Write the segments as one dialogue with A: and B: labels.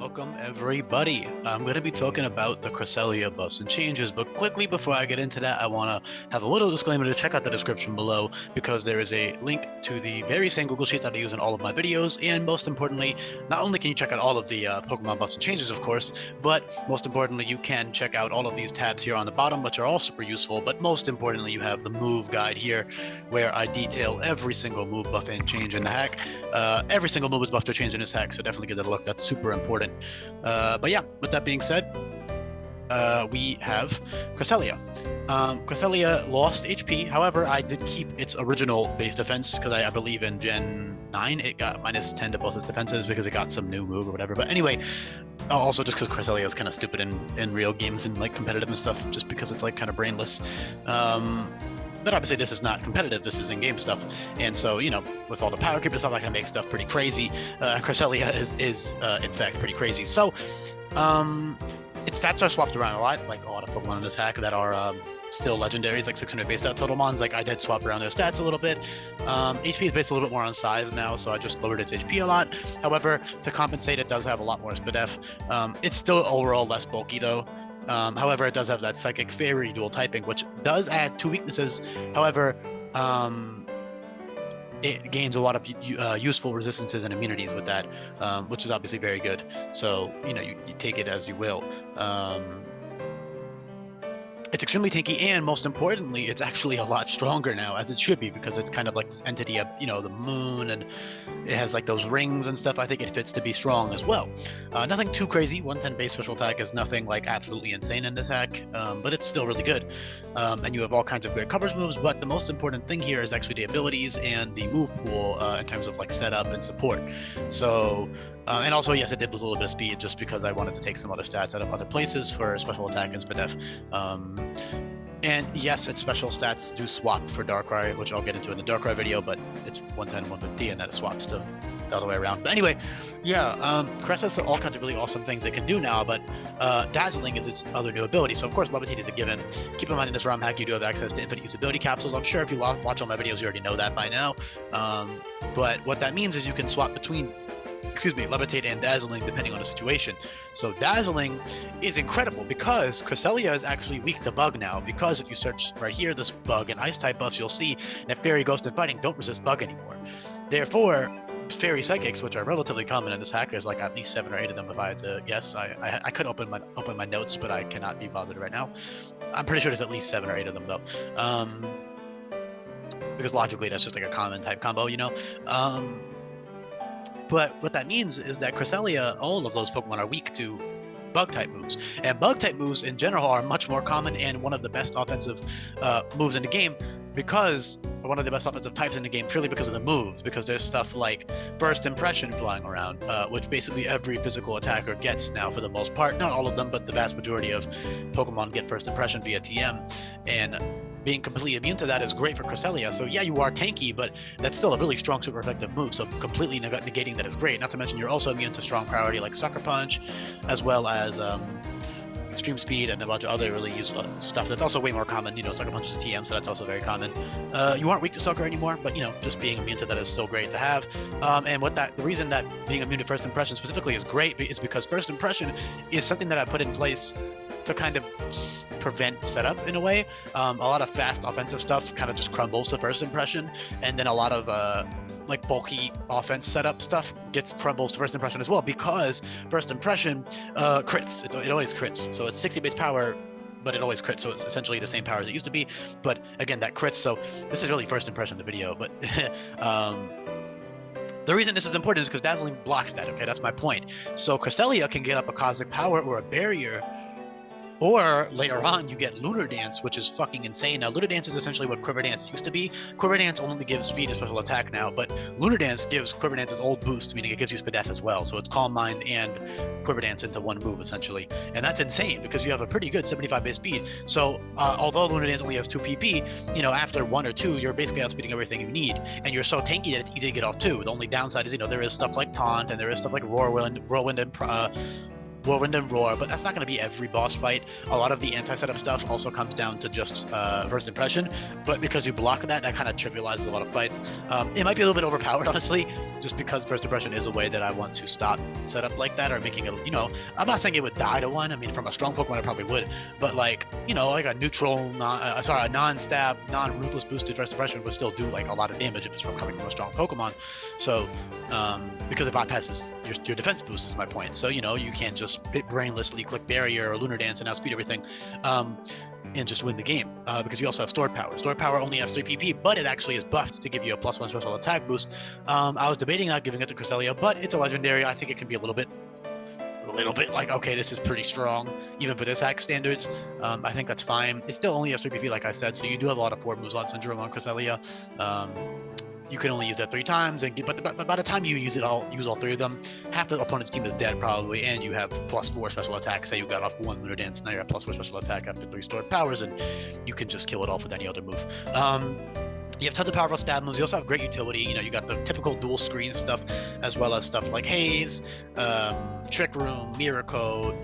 A: Welcome everybody. I'm going to be talking about the Cresselia buffs and changes, but quickly before I get into that, I want to have a little disclaimer to check out the description below because there is a link to the very same Google Sheet that I use in all of my videos, and most importantly, not only can you check out all of the Pokemon buffs and changes, of course, but most importantly, you can check out all of these tabs here on the bottom, which are all super useful, but most importantly, you have the move guide here, where I detail every single move buff and change in the hack. Every single move is buffed or changed in this hack, so definitely give that a look. That's super important. But yeah, with that being said, we have Cresselia. Cresselia lost HP. However, I did keep its original base defense because I believe in Gen 9 it got -10 to both its defenses because it got some new move or whatever. But anyway, also just because Cresselia is kind of stupid in real games and like competitive and stuff, just because it's like kind of brainless. But obviously this is not competitive, this is in-game stuff. And so, you know, with all the power creep and stuff, I can make stuff pretty crazy. Cresselia is in fact pretty crazy. So, its stats are swapped around a lot, like a lot of Pokemon in this hack that are still legendaries, like 600 base stat total mons. Like I did swap around their stats a little bit. HP is based a little bit more on size now, so I just lowered its HP a lot. However, to compensate, it does have a lot more SPDF. It's still overall less bulky though. However, it does have that Psychic Fairy dual typing, which does add 2 weaknesses. However, it gains a lot of useful resistances and immunities with that, which is obviously very good. So, you know, you take it as you will. It's extremely tanky, and most importantly, it's actually a lot stronger now, as it should be, because it's kind of like this entity of, you know, the moon, and it has like those rings and stuff. I think it fits to be strong as well. Nothing too crazy. 110 base special attack is nothing like absolutely insane in this hack, but it's still really good. And you have all kinds of great covers moves, but the most important thing here is actually the abilities and the move pool in terms of like setup and support. So, and also, yes, it did lose a little bit of speed just because I wanted to take some other stats out of other places for special attack and SPDF. And yes, its special stats do swap for Darkrai, which I'll get into in the Darkrai video, but it's 110, 150, and that swaps to the other way around. But anyway, yeah, Cress has all kinds of really awesome things it can do now, but Dazzling is its other new ability. So of course, Levitate is a given. Keep in mind in this ROM hack, you do have access to infinite usability capsules. I'm sure if you watch all my videos, you already know that by now. But what that means is you can swap between Levitate and Dazzling depending on the situation. So Dazzling is incredible because Cresselia is actually weak to Bug now, because if you search right here, this Bug and Ice type buffs, you'll see that Fairy, Ghost, and Fighting don't resist Bug anymore. Therefore, Fairy Psychics, which are relatively common in this hack, there's like at least 7 or 8 of them if I had to guess. I could open my notes, but I cannot be bothered right now. I'm pretty sure there's at least 7 or 8 of them though. Because logically that's just like a common type combo, you know? But what that means is that Cresselia, all of those Pokemon are weak to Bug-type moves. And Bug-type moves in general are much more common and one of the best offensive moves in the game, because one of the best offensive types in the game purely because of the moves, because there's stuff like First Impression flying around, which basically every physical attacker gets now for the most part. Not all of them, but the vast majority of Pokemon get First Impression via TM. And being completely immune to that is great for Cresselia. So yeah, you are tanky, but that's still a really strong, super effective move. So completely negating that is great. Not to mention you're also immune to strong priority like Sucker Punch, as well as Extreme Speed and a bunch of other really useful stuff that's also way more common. You know, Sucker Punch is a TM, so that's also very common. You aren't weak to Sucker anymore, but you know, just being immune to that is still great to have. And the reason that being immune to First Impression specifically is great is because First Impression is something that I put in place to kind of prevent setup in a way. A lot of fast offensive stuff kind of just crumbles to First Impression, and then a lot of like bulky offense setup stuff crumbles to First Impression as well, because First Impression crits. It always crits. So it's 60 base power, but it always crits. So it's essentially the same power as it used to be. But again, that crits. So this is really First Impression of the video. But the reason this is important is because Dazzling blocks that. Okay, that's my point. So Cresselia can get up a Cosmic Power or a Barrier. Or later on, you get Lunar Dance, which is fucking insane. Now, Lunar Dance is essentially what Quiver Dance used to be. Quiver Dance only gives speed and special attack now, but Lunar Dance gives Quiver Dance's old boost, meaning it gives you SPDF as well. So it's Calm Mind and Quiver Dance into one move, essentially. And that's insane, because you have a pretty good 75 base speed. So although Lunar Dance only has 2 PP, you know, after 1 or 2, you're basically outspeeding everything you need. And you're so tanky that it's easy to get off too. The only downside is, you know, there is stuff like Taunt, and there is stuff like Whirlwind and Whirlwind and Roar, but that's not going to be every boss fight. A lot of the anti-setup stuff also comes down to just first impression, but because you block that kind of trivializes a lot of fights. It might be a little bit overpowered, honestly, just because first impression is a way that I want to stop setup like that, or making it, I'm not saying it would die to one. I mean, from a strong Pokemon, it probably would, but like, like a neutral, a non-stab, non-ruthless boosted first impression would still do like a lot of damage if it's from coming from a strong Pokemon. So, because it bypasses your defense boost is my point. So, you can't just brainlessly click barrier or lunar dance and outspeed everything. And just win the game, because you also have stored power. Stored power only has 3 PP, but it actually is buffed to give you a +1 special attack boost. I was debating not giving it to Cresselia, but it's a legendary. I think it can be a little bit like, okay, this is pretty strong, even for this hack standards. I think that's fine. It still only has 3 PP, like I said, so you do have a lot of forward moves on Syndrome on Cresselia. You can only use that 3 times, but by the time you use all 3 of them, half the opponent's team is dead probably, and you have +4 special attack. Say you got off 1 Lunar Dance, now you have +4 special attack after 3 stored powers, and you can just kill it off with any other move. You have tons of powerful stab moves. You also have great utility. You got the typical dual screen stuff, as well as stuff like Haze, Trick Room, Mirror Code.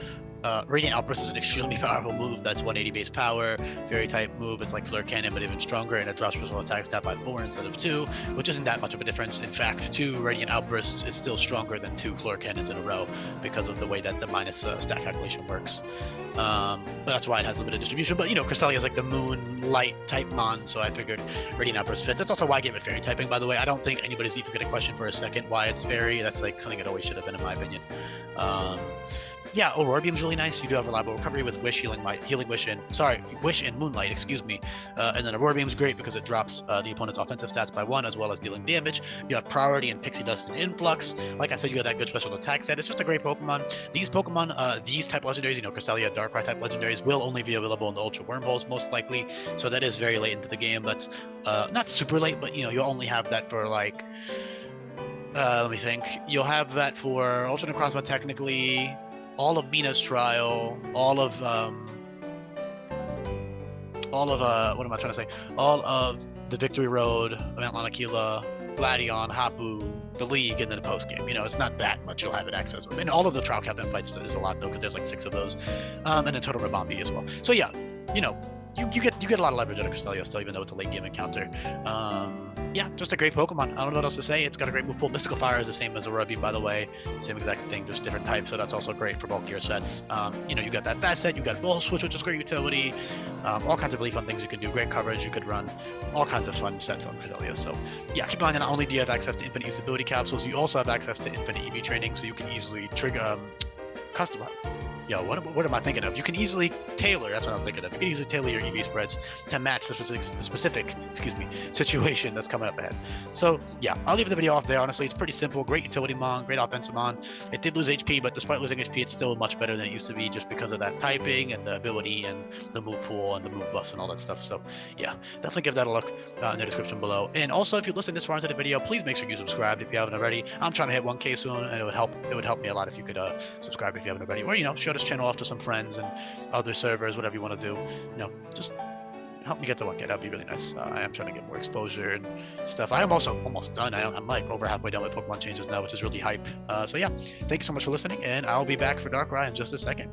A: Radiant Outburst is an extremely powerful move. That's 180 base power, fairy type move. It's like Flare Cannon, but even stronger, and it drops special attack stat by 4 instead of 2, which isn't that much of a difference. In fact, 2 Radiant Outbursts is still stronger than 2 Flare Cannons in a row because of the way that the minus stat calculation works. But that's why it has limited distribution. But Cresselia is like the Moonlight type mon, so I figured Radiant Outburst fits. That's also why I gave it fairy typing, by the way. I don't think anybody's even going to question for a second why it's fairy. That's like something it always should have been, in my opinion. Yeah, Aurora Beam's really nice. You do have reliable recovery with Wish, Wish and Moonlight, excuse me. And then Aurora Beam's great because it drops the opponent's offensive stats by 1, as well as dealing damage. You have Priority and Pixie Dust and Influx. Like I said, you got that good special attack set. It's just a great Pokemon. These Pokemon, these type legendaries, Cresselia, Darkrai type legendaries, will only be available in the Ultra Wormholes most likely. So that is very late into the game. That's not super late, but you'll only have that for like. Let me think. You'll have that for Ultra Necrozma technically. All of Mina's Trial, all of what am I trying to say? All of the Victory Road, Mount Lanakila, Gladion, Hapu, the League, and then the post game. It's not that much you'll have it access with. And all of the Trial Captain fights is a lot though, because there's like 6 of those, and then Total Rabambi as well. So yeah, you get a lot of leverage out of Cresselia still, even though it's a late game encounter. Yeah, just a great Pokemon. I don't know what else to say. It's got a great move pool. Mystical Fire is the same as Aurora Beam, by the way. Same exact thing, just different types, so that's also great for bulkier sets. You got that fast set, you got Bull Switch, which is great utility. All kinds of really fun things you can do. Great coverage, you could run all kinds of fun sets on Cresselia. So yeah, keep in mind that not only do you have access to infinite usability capsules, you also have access to infinite EV training, so you can easily trigger custom. Yo, what am I thinking of? You can easily tailor, that's what I'm thinking of. You can easily tailor your EV spreads to match the specific situation that's coming up ahead. So yeah, I'll leave the video off there. Honestly, it's pretty simple. Great utility mon, great offensive mon. It did lose HP, but despite losing HP, it's still much better than it used to be, just because of that typing and the ability and the move pool and the move buffs and all that stuff. So yeah, definitely give that a look in the description below. And also, if you listen this far into the video, please make sure you subscribe if you haven't already. I'm trying to hit 1K soon, and it would help me a lot if you could subscribe if you haven't already, or show this channel off to some friends and other servers, whatever you want to do. Just help me get to 1K. That'd be really nice. I am trying to get more exposure and stuff. I am also almost done. I'm like over halfway done with Pokemon changes now, which is really hype. So yeah, thank you so much for listening, and I'll be back for Darkrai in just a second.